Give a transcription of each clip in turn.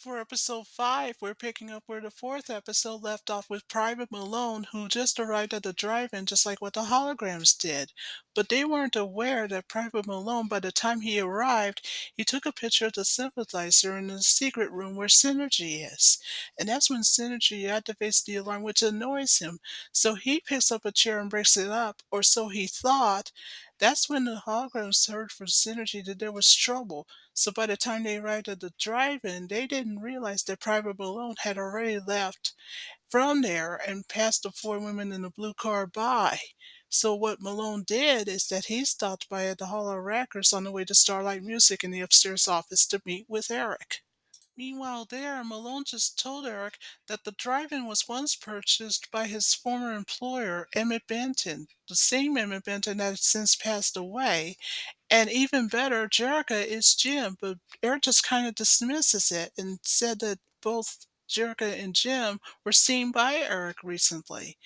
For episode 5, we're picking up where the fourth episode left off with Private Malone, who just arrived at the drive-in just like what the holograms did. But they weren't aware that Private Malone, by the time he arrived, he took a picture of the sympathizer in the secret room where Synergy is. And that's when Synergy activates the alarm, which annoys him. So he picks up a chair and breaks it up, or so he thought. That's when the holograms heard from Synergy that there was trouble. So by the time they arrived at the drive-in, they didn't realize that Private Malone had already left from there and passed the four women in the blue car by. So what Malone did is that he stopped by at the Hall of Records on the way to Starlight Music in the upstairs office to meet with Eric. Meanwhile, there, Malone just told Eric that the drive-in was once purchased by his former employer, Emmett Benton, the same Emmett Benton that had since passed away, and even better, Jerica is Jim, but Eric just kind of dismisses it and said that both Jerica and Jim were seen by Eric recently.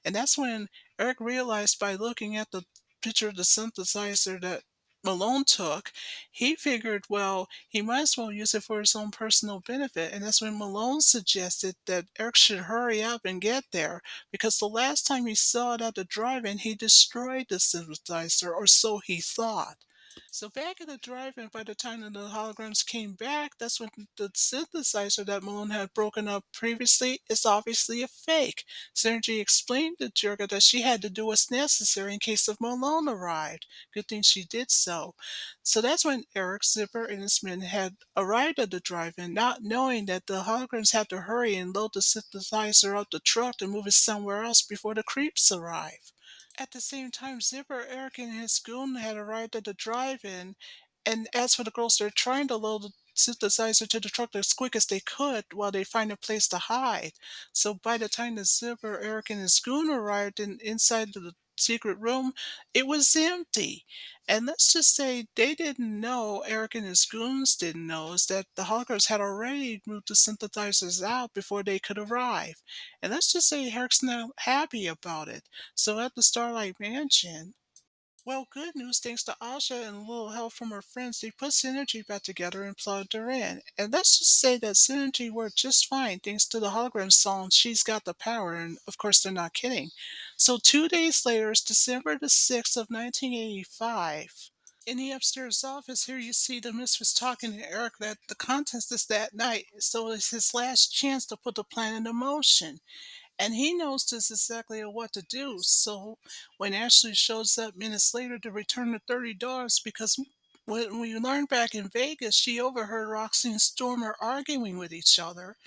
And that's when Eric realized by looking at the picture of the synthesizer that Malone took, he figured, well, he might as well use it for his own personal benefit. And that's when Malone suggested that Eric should hurry up and get there, because the last time he saw it at the drive-in, he destroyed the synthesizer, or so he thought. So back at the drive-in, by the time that the holograms came back, that's when the synthesizer that Malone had broken up previously is obviously a fake. Synergy explained to Jurga that she had to do what's necessary in case of Malone arrived. Good thing she did so. So that's when Eric Zipper and his men had arrived at the drive-in, not knowing that the holograms had to hurry and load the synthesizer out the truck to move it somewhere else before the creeps arrive. At the same time, Zipper, Eric, and his goon had arrived at the drive-in, and as for the girls, they're trying to load the synthesizer to the truck as quick as they could while they find a place to hide. So by the time the Zipper, Eric, and his goon arrived inside the secret room, it was empty. And let's just say they didn't know, Eric and his goons didn't know, is that the Hoggers had already moved the synthesizers out before they could arrive. And let's just say Eric's not happy about it. So at the Starlight Mansion, well, good news, thanks to Asha and a little help from her friends, they put Synergy back together and plugged her in. And let's just say that Synergy worked just fine thanks to the hologram song She's Got the Power, and of course they're not kidding. So 2 days later is December the 6th of 1985. In the upstairs office, here you see the Misfits talking to Eric that the contest is that night, so it's his last chance to put the plan into motion. And he knows just exactly what to do. So when Ashley shows up minutes later to return the $30, because when we learned back in Vegas, she overheard Roxy and Stormer arguing with each other.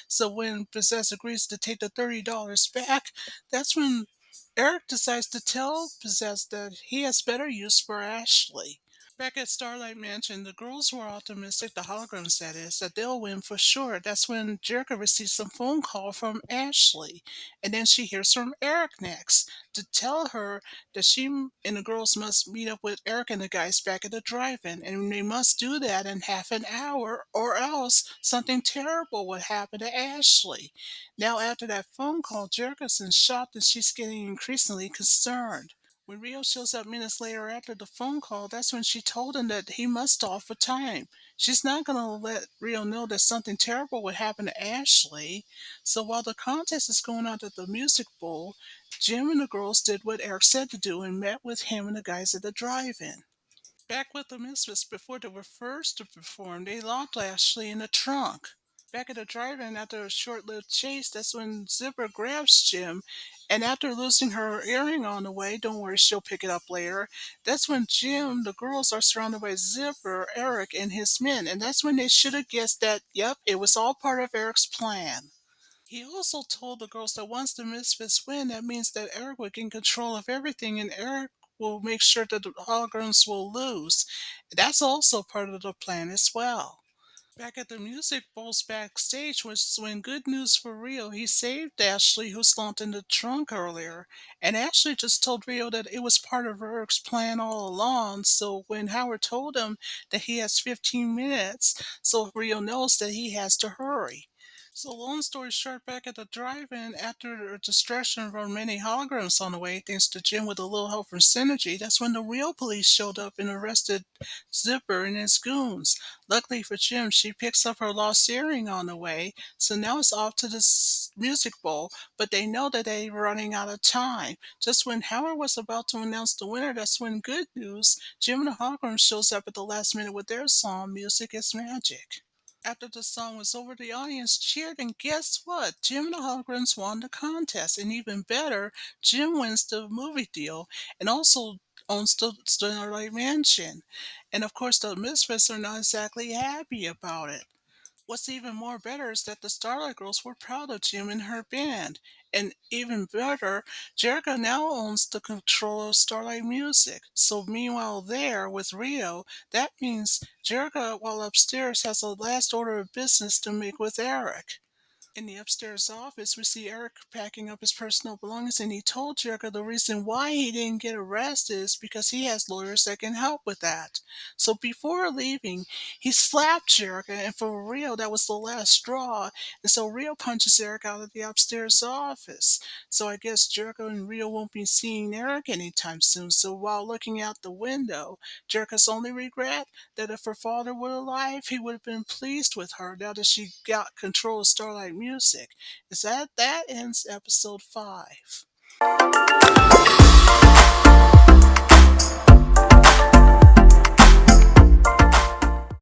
So when Possess agrees to take the $30 back, that's when Eric decides to tell Possess that he has better use for Ashley. Back at Starlight Mansion, the girls were optimistic, the holograms that is, that they'll win for sure. That's when Jerica receives some phone call from Ashley. And then she hears from Eric next to tell her that she and the girls must meet up with Eric and the guys back at the drive-in. And they must do that in half an hour or else something terrible would happen to Ashley. Now after that phone call, Jerica's in shock and she's getting increasingly concerned. When Rio shows up minutes later after the phone call, that's when she told him that he must stall for time. She's not going to let Rio know that something terrible would happen to Ashley. So while the contest is going on at the music bowl, Jim and the girls did what Eric said to do and met with him and the guys at the drive-in. Back with the Misfits before they were first to perform, they locked Ashley in the trunk. Back at the drive-in after a short-lived chase, that's when Zipper grabs Jim, and after losing her earring on the way, don't worry, she'll pick it up later. That's when Jim, the girls are surrounded by Zipper, Eric, and his men, and that's when they should have guessed that, yep, it was all part of Eric's plan. He also told the girls that once the Misfits win, that means that Eric will gain control of everything and Eric will make sure that the holograms will lose. That's also part of the plan as well. Back at the music bowls backstage was when good news for Rio. He saved Ashley, who slumped in the trunk earlier. And Ashley just told Rio that it was part of Eric's plan all along. So when Howard told him that he has 15 minutes, so Rio knows that he has to hurry. So, long story short, back at the drive-in, after a distraction from many holograms on the way, thanks to Jim with a little help from Synergy, that's when the real police showed up and arrested Zipper and his goons. Luckily for Jim, she picks up her lost earring on the way, so now it's off to the music bowl, but they know that they're running out of time. Just when Howard was about to announce the winner, that's when good news, Jim and the holograms shows up at the last minute with their song, Music is Magic. After the song was over, the audience cheered, and guess what? Jim and the Holograms won the contest, and even better, Jim wins the movie deal and also owns the Starlight Mansion. And of course, the Misfits are not exactly happy about it. What's even more better is that the Starlight Girls were proud of Jim and her band. And even better, Jericho now owns the control of Starlight Music. So meanwhile there with Rio, that means Jericho while upstairs has a last order of business to make with Eric. In the upstairs office, we see Eric packing up his personal belongings, and he told Jericho the reason why he didn't get arrested is because he has lawyers that can help with that. So before leaving, he slapped Jericho, and for Rio, that was the last straw. And so Rio punches Eric out of the upstairs office. So I guess Jericho and Rio won't be seeing Eric anytime soon. So while looking out the window, Jericho's only regret that if her father were alive, he would have been pleased with her now that she got control of Starlight Music. Is that ends episode 5.